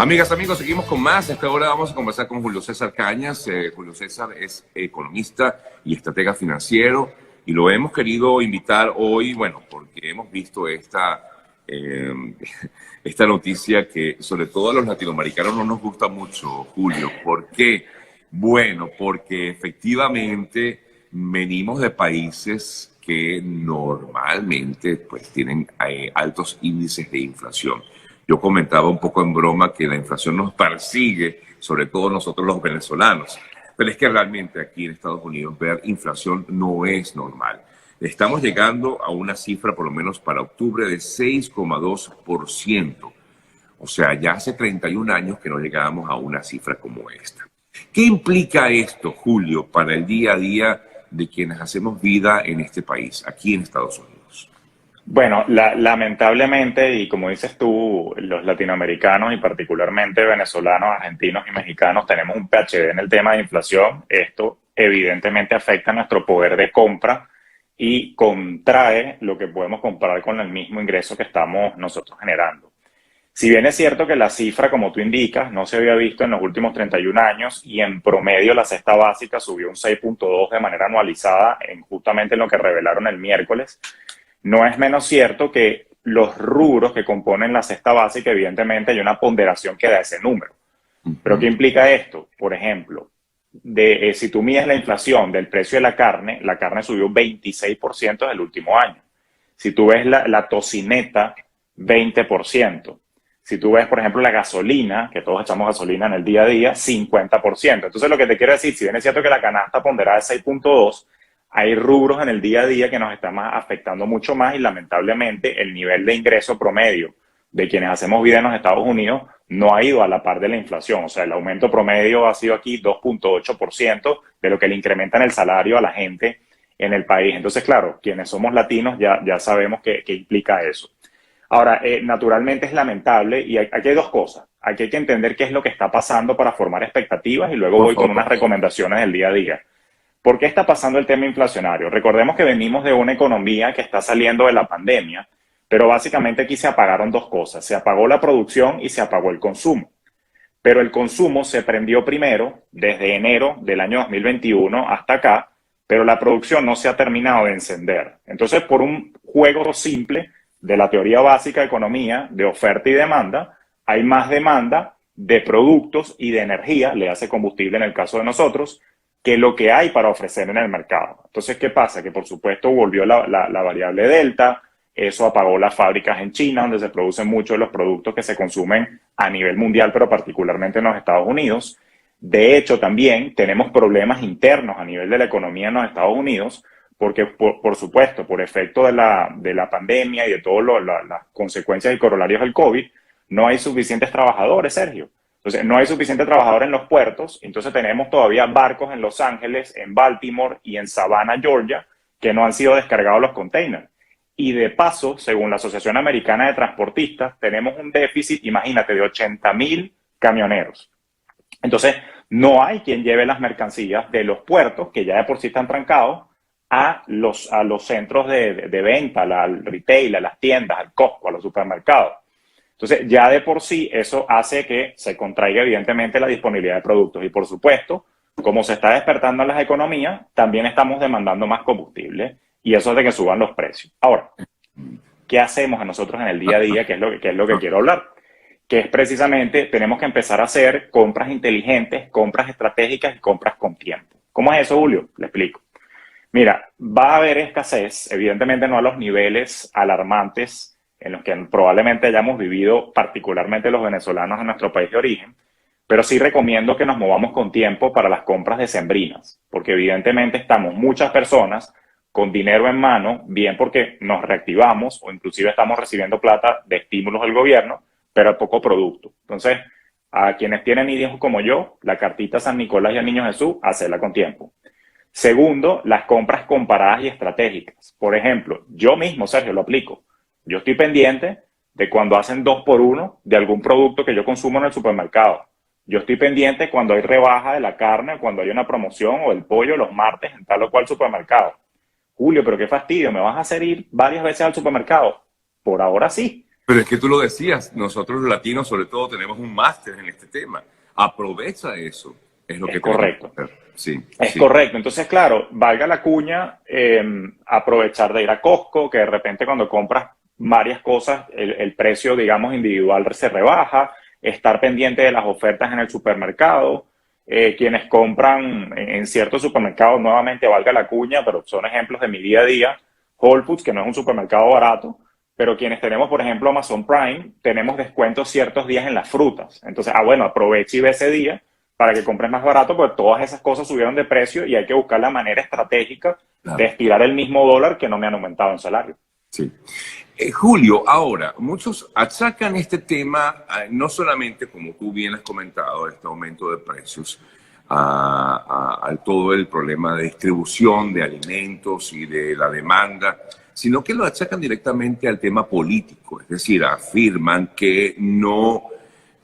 Amigas, amigos, seguimos con más. A esta hora vamos a conversar con Julio César Cañas. Julio César es economista y estratega financiero y lo hemos querido invitar hoy, bueno, porque hemos visto eh, esta noticia que sobre todo a los latinoamericanos no nos gusta mucho, Julio. ¿Por qué? Bueno, porque efectivamente venimos de países que normalmente pues tienen altos índices de inflación. Yo comentaba un poco en broma que la inflación nos persigue, sobre todo nosotros los venezolanos. Pero es que realmente aquí en Estados Unidos ver inflación no es normal. Estamos llegando a una cifra, por lo menos para octubre, de 6,2%. O sea, ya hace 31 años que no llegábamos a una cifra como esta. ¿Qué implica esto, Julio, para el día a día de quienes hacemos vida en este país, aquí en Estados Unidos? Bueno, lamentablemente, y como dices tú, los latinoamericanos y particularmente venezolanos, argentinos y mexicanos tenemos un PhD en el tema de inflación. Esto evidentemente afecta nuestro poder de compra y contrae lo que podemos comprar con el mismo ingreso que estamos nosotros generando. Si bien es cierto que la cifra, como tú indicas, no se había visto en los últimos 31 años y en promedio la cesta básica subió un 6,2 de manera anualizada justamente en lo que revelaron el miércoles. No es menos cierto que los rubros que componen la cesta básica, evidentemente hay una ponderación que da ese número. ¿Pero qué implica esto? Por ejemplo, si tú mides la inflación del precio de la carne subió 26% en el último año. Si tú ves la tocineta, 20%. Si tú ves, por ejemplo, la gasolina, que todos echamos gasolina en el día a día, 50%. Entonces, lo que te quiero decir, si bien es cierto que la canasta ponderada es 6,2, hay rubros en el día a día que nos están afectando mucho más y lamentablemente el nivel de ingreso promedio de quienes hacemos vida en los Estados Unidos no ha ido a la par de la inflación. O sea, el aumento promedio ha sido aquí 2,8% de lo que le incrementan el salario a la gente en el país. Entonces, claro, quienes somos latinos ya sabemos qué implica eso. Ahora, naturalmente es lamentable y aquí hay dos cosas. Aquí hay que entender qué es lo que está pasando para formar expectativas y luego voy con unas recomendaciones del día a día. ¿Por qué está pasando el tema inflacionario? Recordemos que venimos de una economía que está saliendo de la pandemia, pero básicamente aquí se apagaron dos cosas. Se apagó la producción y se apagó el consumo. Pero el consumo se prendió primero desde enero del año 2021 hasta acá, pero la producción no se ha terminado de encender. Entonces, por un juego simple de la teoría básica de economía, de oferta y demanda, hay más demanda de productos y de energía, le hace combustible en el caso de nosotros, que lo que hay para ofrecer en el mercado. Entonces, ¿qué pasa? Que por supuesto volvió la variable delta, eso apagó las fábricas en China, donde se producen muchos de los productos que se consumen a nivel mundial, pero particularmente en los Estados Unidos. De hecho, también tenemos problemas internos a nivel de la economía en los Estados Unidos, porque por supuesto, por efecto de la pandemia y de todas las consecuencias y corolarios del COVID, no hay suficientes trabajadores, Sergio. Entonces, no hay suficiente trabajador en los puertos, entonces tenemos todavía barcos en Los Ángeles, en Baltimore y en Savannah, Georgia, que no han sido descargados los containers. Y de paso, según la Asociación Americana de Transportistas, tenemos un déficit, imagínate, de 80,000 camioneros. Entonces, no hay quien lleve las mercancías de los puertos, que ya de por sí están trancados, a los centros de venta, al retail, a las tiendas, al Costco, a los supermercados. Entonces, ya de por sí eso hace que se contraiga evidentemente la disponibilidad de productos. Y por supuesto, como se está despertando en las economías, también estamos demandando más combustible y eso hace que suban los precios. Ahora, ¿qué hacemos nosotros en el día a día? ¿Qué es lo que quiero hablar? Que es precisamente, tenemos que empezar a hacer compras inteligentes, compras estratégicas y compras con tiempo. ¿Cómo es eso, Julio? Le explico. Mira, va a haber escasez, evidentemente no a los niveles alarmantes en los que probablemente hayamos vivido, particularmente los venezolanos en nuestro país de origen, pero sí recomiendo que nos movamos con tiempo para las compras decembrinas, porque evidentemente estamos muchas personas con dinero en mano, bien porque nos reactivamos o inclusive estamos recibiendo plata de estímulos del gobierno, pero hay poco producto. Entonces, a quienes tienen hijos como yo, la cartita San Nicolás y al Niño Jesús, hacerla con tiempo. Segundo, las compras comparadas y estratégicas. Por ejemplo, yo mismo, Sergio, lo aplico. Yo estoy pendiente de cuando hacen 2x1 de algún producto que yo consumo en el supermercado. Yo estoy pendiente cuando hay rebaja de la carne, cuando hay una promoción o el pollo los martes en tal o cual supermercado. Julio, pero qué fastidio, ¿me vas a hacer ir varias veces al supermercado? Por ahora sí. Pero es que tú lo decías, nosotros los latinos sobre todo tenemos un máster en este tema. Aprovecha eso, es lo que tenemos correcto. que hacer. Sí, Es sí, correcto. Entonces, claro, valga la cuña, aprovechar de ir a Costco, que de repente cuando compras varias cosas, el precio, digamos, individual se rebaja, estar pendiente de las ofertas en el supermercado. Quienes compran en ciertos supermercados, nuevamente valga la cuña, pero son ejemplos de mi día a día, Whole Foods, que no es un supermercado barato, pero quienes tenemos, por ejemplo, Amazon Prime, tenemos descuentos ciertos días en las frutas. Entonces, bueno, aprovecha y ve ese día para que compres más barato, porque todas esas cosas subieron de precio y hay que buscar la manera estratégica de claro. estirar el mismo dólar que no me han aumentado en salario. Sí. Julio, ahora, muchos achacan este tema, no solamente, como tú bien has comentado, este aumento de precios, a todo el problema de distribución de alimentos y de la demanda, sino que lo achacan directamente al tema político, es decir, afirman que no,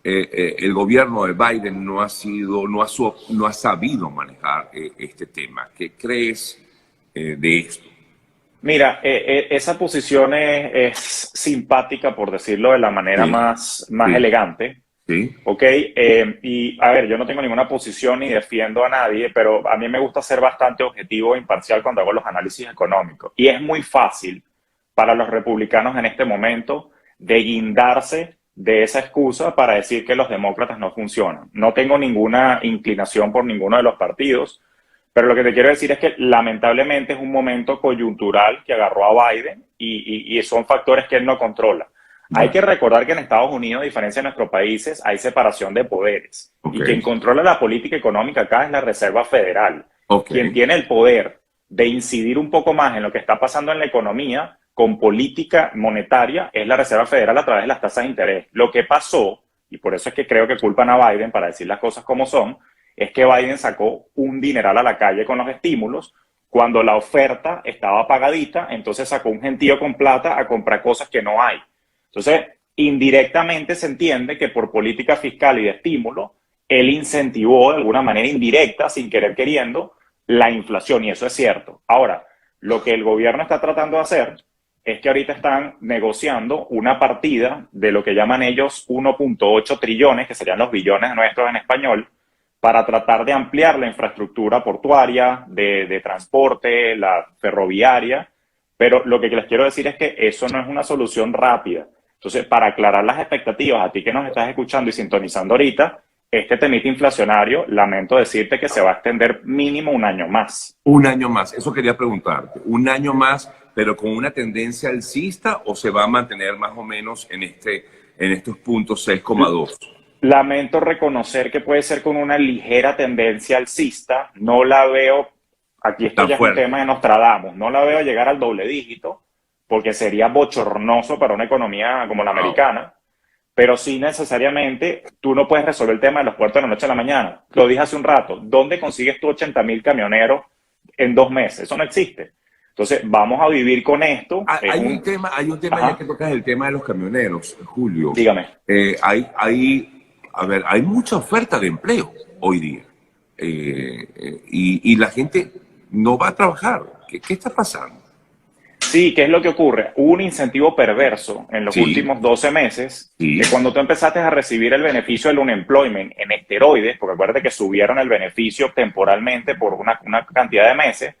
el gobierno de Biden no ha sabido manejar este tema. ¿Qué crees de esto? Mira, esa posición es simpática, por decirlo de la manera Sí, más sí, elegante. sí, Ok, y a ver, yo no tengo ninguna posición ni defiendo a nadie, pero a mí me gusta ser bastante objetivo e imparcial cuando hago los análisis económicos. Y es muy fácil para los republicanos en este momento de guindarse de esa excusa para decir que los demócratas no funcionan. No tengo ninguna inclinación por ninguno de los partidos, pero lo que te quiero decir es que lamentablemente es un momento coyuntural que agarró a Biden y son factores que él no controla. Hay ya, que recordar que en Estados Unidos, a diferencia de nuestros países, hay separación de poderes. ok, Y quien controla la política económica acá es la Reserva Federal. ok, Quien tiene el poder de incidir un poco más en lo que está pasando en la economía con política monetaria es la Reserva Federal a través de las tasas de interés. Lo que pasó, y por eso es que creo que culpan a Biden para decir las cosas como son, es que Biden sacó un dineral a la calle con los estímulos. Cuando la oferta estaba apagadita, entonces sacó un gentío con plata a comprar cosas que no hay. Entonces, indirectamente se entiende que por política fiscal y de estímulo, él incentivó de alguna manera indirecta, sin querer queriendo, la inflación, y eso es cierto. Ahora, lo que el gobierno está tratando de hacer es que ahorita están negociando una partida de lo que llaman ellos 1.8 trillones, que serían los billones nuestros en español, para tratar de ampliar la infraestructura portuaria, de transporte, la ferroviaria. Pero lo que les quiero decir es que eso no es una solución rápida. Entonces, para aclarar las expectativas, a ti que nos estás escuchando y sintonizando ahorita, este temita inflacionario, lamento decirte que se va a extender mínimo un año más. un año más, eso quería preguntarte, un año más, pero con una tendencia alcista o se va a mantener más o menos en estos puntos 6,2. Lamento reconocer que puede ser con una ligera tendencia alcista, no la veo, aquí esto Tan ya es un fuerte. tema de Nostradamus, no la veo llegar al doble dígito, porque sería bochornoso para una economía como la Wow. americana, pero sí necesariamente tú no puedes resolver el tema de los puertos de la noche a la mañana. Lo dije hace un rato, ¿dónde consigues tú 80.000 camioneros en 2 meses? Eso no existe. Entonces, vamos a vivir con esto. Hay un tema ya Ajá, que tocas el tema de los camioneros, Julio. dígame. Hay mucha oferta de empleo hoy día. Y la gente no va a trabajar. ¿Qué está pasando? Sí, ¿qué es lo que ocurre? Hubo un incentivo perverso en los Sí, últimos 12 meses, sí, que cuando tú empezaste a recibir el beneficio del unemployment en esteroides, porque acuérdate que subieron el beneficio temporalmente por una cantidad de meses,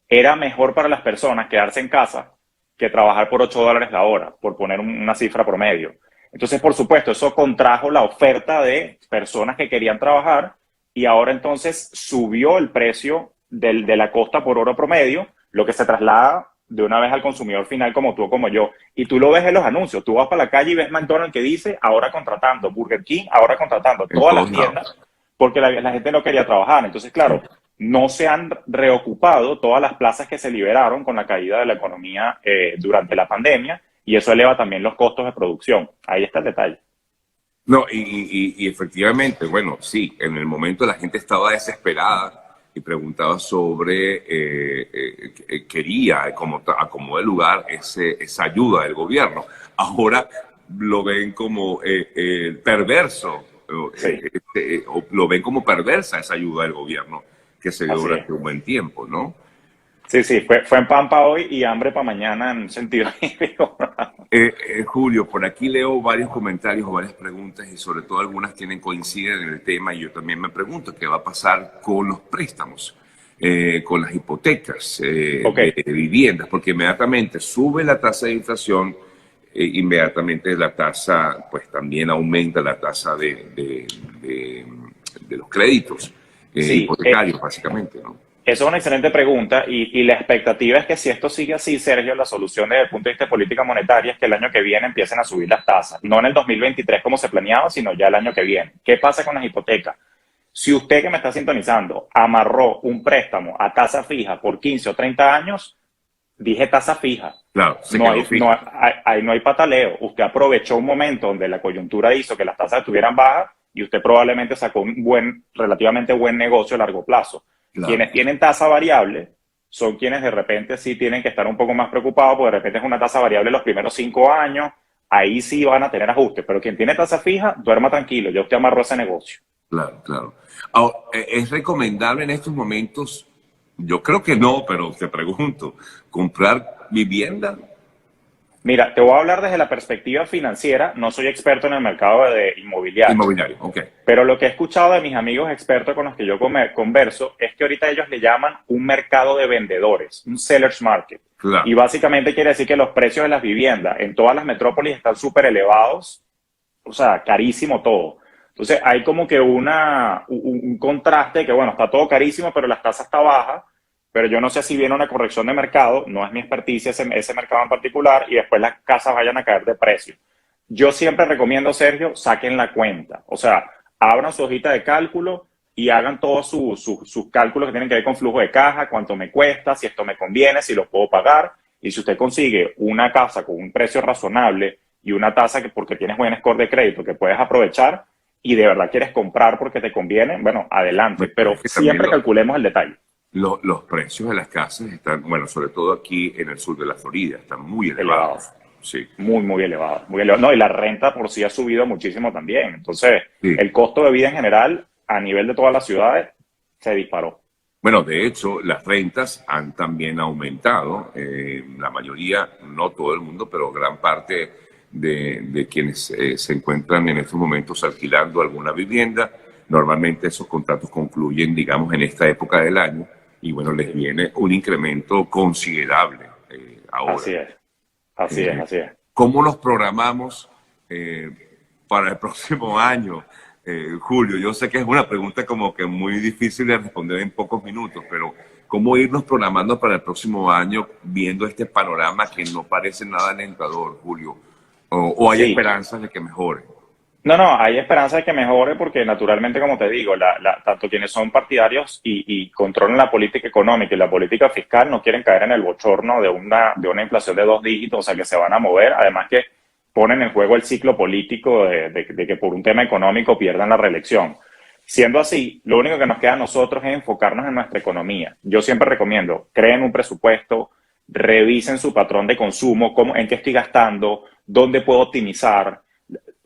era mejor para las personas quedarse en casa que trabajar por $8 la hora, por poner una cifra promedio. Entonces, por supuesto, eso contrajo la oferta de personas que querían trabajar y ahora entonces subió el precio de la costa por hora promedio, lo que se traslada de una vez al consumidor final como tú o como yo. Y tú lo ves en los anuncios, tú vas para la calle y ves McDonald's que dice ahora contratando, Burger King ahora contratando, en todas las todos lados. tiendas, porque la gente no quería trabajar. Entonces, Sí. claro, no se han reocupado todas las plazas que se liberaron con la caída de la economía durante la pandemia y eso eleva también los costos de producción. Ahí está el detalle. No, y efectivamente, bueno, sí, en el momento la gente estaba desesperada y preguntaba sobre, quería acomodar el lugar esa ayuda del gobierno. Ahora lo ven como perverso, Sí, o lo ven como perversa esa ayuda del gobierno que se dio así es. durante un buen tiempo, ¿no? Sí, sí, fue en pan para hoy y hambre para mañana en un sentido. Julio, por aquí leo varios comentarios o varias preguntas y sobre todo algunas coinciden en el tema y yo también me pregunto qué va a pasar con los préstamos, con las hipotecas Ok, de viviendas, porque inmediatamente sube la tasa de inflación, inmediatamente la tasa, pues también aumenta la tasa de los créditos sí, hipotecarios, básicamente, ¿no? eso es una excelente pregunta y la expectativa es que si esto sigue así, Sergio, la solución desde el punto de vista de política monetaria es que el año que viene empiecen a subir las tasas. No en el 2023 como se planeaba, sino ya el año que viene. ¿Qué pasa con las hipotecas? Si usted que me está sintonizando amarró un préstamo a tasa fija por 15 o 30 años, dije tasa fija. Claro, se No quedó hay, no, fijo. hay, no hay pataleo. Usted aprovechó un momento donde la coyuntura hizo que las tasas estuvieran bajas y usted probablemente sacó un relativamente buen negocio a largo plazo. Claro. Quienes tienen tasa variable son quienes de repente sí tienen que estar un poco más preocupados porque de repente es una tasa variable los primeros 5 años, ahí sí van a tener ajustes, pero quien tiene tasa fija, duerma tranquilo, ya usted amarró ese negocio. Claro, claro. Ahora, ¿es recomendable en estos momentos? Yo creo que no, pero te pregunto, ¿comprar vivienda? Mira, te voy a hablar desde la perspectiva financiera, no soy experto en el mercado de inmobiliario. Inmobiliario, ok. Pero lo que he escuchado de mis amigos expertos con los que yo converso es que ahorita ellos le llaman un mercado de vendedores, un seller's market. Y Claro. básicamente quiere decir que los precios de las viviendas en todas las metrópolis están súper elevados, o sea, carísimo todo. Entonces hay como que un contraste que, bueno, está todo carísimo, pero la tasa está baja, pero yo no sé si viene una corrección de mercado, no es mi experticia ese mercado en particular, y después las casas vayan a caer de precio. Yo siempre recomiendo, Sergio, saquen la cuenta. O sea, abran su hojita de cálculo y hagan todos sus cálculos que tienen que ver con flujo de caja, cuánto me cuesta, si esto me conviene, si lo puedo pagar. Y si usted consigue una casa con un precio razonable y una tasa que porque tienes buen score de crédito que puedes aprovechar y de verdad quieres comprar porque te conviene, bueno, adelante. Bueno, Pero es que también siempre calculemos el detalle. los precios de las casas están, bueno, sobre todo aquí en el sur de la Florida, están muy Elevado. elevados. Sí, Muy, muy elevado, muy elevado. No, y la renta por sí ha subido muchísimo también. Entonces, sí. el costo de vida en general, a nivel de todas las ciudades, se disparó. Bueno, de hecho, las rentas han también aumentado. La mayoría, no todo el mundo, pero gran parte de quienes se encuentran en estos momentos alquilando alguna vivienda, normalmente esos contratos concluyen, digamos, en esta época del año y bueno, les Sí. viene un incremento considerable ahora. Así es, así es, Eh, así es. ¿Cómo nos programamos eh, para el próximo año, Julio? Yo sé que es una pregunta como que muy difícil de responder en pocos minutos, pero ¿cómo irnos programando para el próximo año viendo este panorama que no parece nada alentador, Julio? ¿O hay Sí. esperanzas de que mejore? No, no, hay esperanza de que mejore porque naturalmente, como te digo, tanto quienes son partidarios y controlan la política económica y la política fiscal no quieren caer en el bochorno de una inflación de 2 dígitos, o sea que se van a mover, además que ponen en juego el ciclo político de que por un tema económico pierdan la reelección. Siendo así, lo único que nos queda a nosotros es enfocarnos en nuestra economía. Yo siempre recomiendo, creen un presupuesto, revisen su patrón de consumo, en qué estoy gastando, dónde puedo optimizar.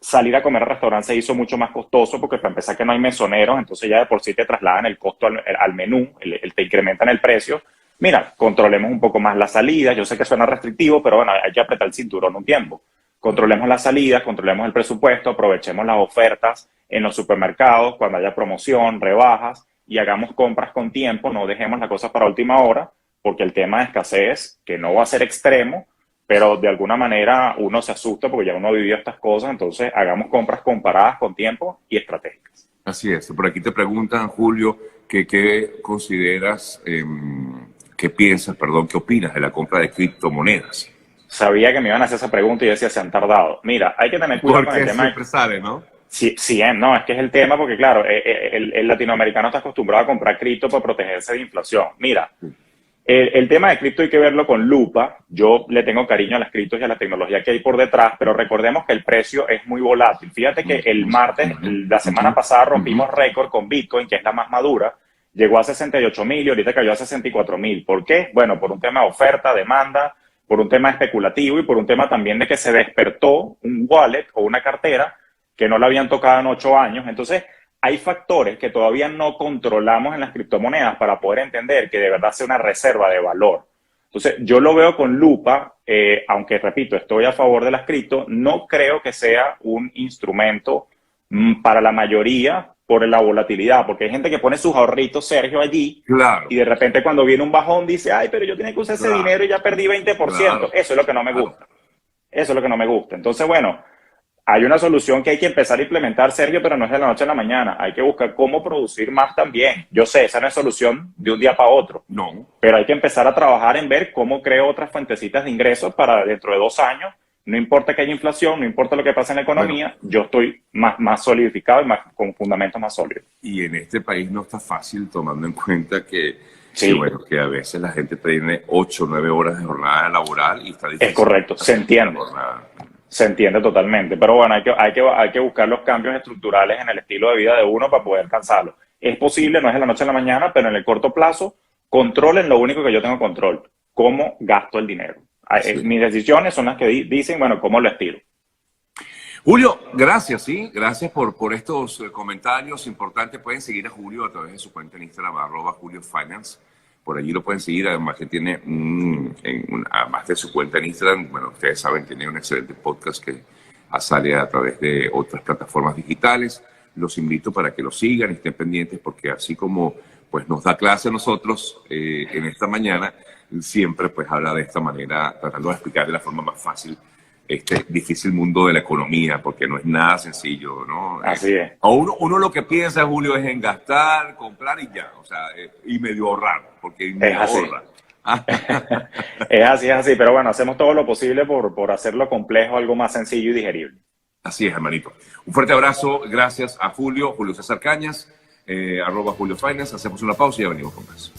Salir a comer a restaurantes se hizo mucho más costoso porque para empezar que no hay mesoneros, entonces ya de por sí te trasladan el costo al menú, te incrementan el precio. Mira, controlemos un poco más las salidas, yo sé que suena restrictivo, pero bueno, hay que apretar el cinturón un tiempo. Controlemos las salidas, controlemos el presupuesto, aprovechemos las ofertas en los supermercados cuando haya promoción, rebajas y hagamos compras con tiempo, no dejemos las cosas para última hora, porque el tema de escasez, que no va a ser extremo, pero de alguna manera uno se asusta porque ya uno ha vivido estas cosas, entonces hagamos compras comparadas con tiempo y estratégicas. Así es. Por aquí te preguntan, Julio, que qué consideras, qué piensas, perdón, qué opinas de la compra de criptomonedas. Sabía que me iban a hacer esa pregunta y yo decía, se han tardado. Mira, hay que tener cuidado con el Porque tema de... siempre sale, ¿no? Sí, sí, no, es que es el tema porque claro, el latinoamericano está acostumbrado a comprar cripto para protegerse de inflación. Mira, el tema de cripto hay que verlo con lupa. Yo le tengo cariño a las criptos y a la tecnología que hay por detrás, pero recordemos que el precio es muy volátil. Fíjate que el martes, la semana pasada, rompimos récord con Bitcoin, que es la más madura. Llegó a 68.000 y ahorita cayó a 64.000. ¿Por qué? Bueno, por un tema de oferta, demanda, por un tema especulativo y por un tema también de que se despertó un wallet o una cartera que no la habían tocado en 8 años. Entonces, hay factores que todavía no controlamos en las criptomonedas para poder entender que de verdad sea una reserva de valor. Entonces, yo lo veo con lupa, aunque repito, estoy a favor de las cripto, no creo que sea un instrumento para la mayoría por la volatilidad, porque hay gente que pone sus ahorritos, Sergio, allí, Claro. y de repente cuando viene un bajón dice, ay, pero yo tenía que usar ese dinero y ya perdí 20%. Claro. Eso es lo que no me gusta. Eso es lo que no me gusta. Entonces, bueno, hay una solución que hay que empezar a implementar, Sergio, pero no es de la noche a la mañana. Hay que buscar cómo producir más también. Yo sé, esa no es solución de un día para otro. No. Pero hay que empezar a trabajar en ver cómo creo otras fuentecitas de ingresos para dentro de 2 años. No importa que haya inflación, no importa lo que pase en la economía, yo estoy más solidificado y con fundamentos más sólidos. Y en este país no está fácil, tomando en cuenta que, Sí. que a veces la gente tiene 8 o 9 horas de jornada laboral y está difícil. Es correcto, se entiende. Se entiende totalmente. Pero bueno, hay que buscar los cambios estructurales en el estilo de vida de uno para poder alcanzarlo. Es posible, no es de la noche a la mañana, pero en el corto plazo, controlen lo único que yo tengo control: cómo gasto el dinero. Sí. Mis decisiones son las que dicen, bueno, cómo lo estiro. Julio, gracias, ¿sí? Gracias por estos comentarios importantes. Pueden seguir a Julio a través de su cuenta en Instagram, @JulioFinance. Por allí lo pueden seguir, además que tiene, además de su cuenta en Instagram, bueno, ustedes saben, tiene un excelente podcast que sale a través de otras plataformas digitales. Los invito para que lo sigan y estén pendientes, porque así como pues nos da clase a nosotros en esta mañana, siempre pues habla de esta manera, tratando de explicar de la forma más fácil este difícil mundo de la economía, porque no es nada sencillo, ¿no? Así es. Uno lo que piensa, Julio, es en gastar, comprar y ya, o sea, y medio ahorrar, porque es ahorra. Es así, pero bueno, hacemos todo lo posible por hacerlo complejo algo más sencillo y digerible. Así es, hermanito. Un fuerte abrazo, gracias a Julio César Cañas, @JulioFinance. Hacemos una pausa y ya venimos con más.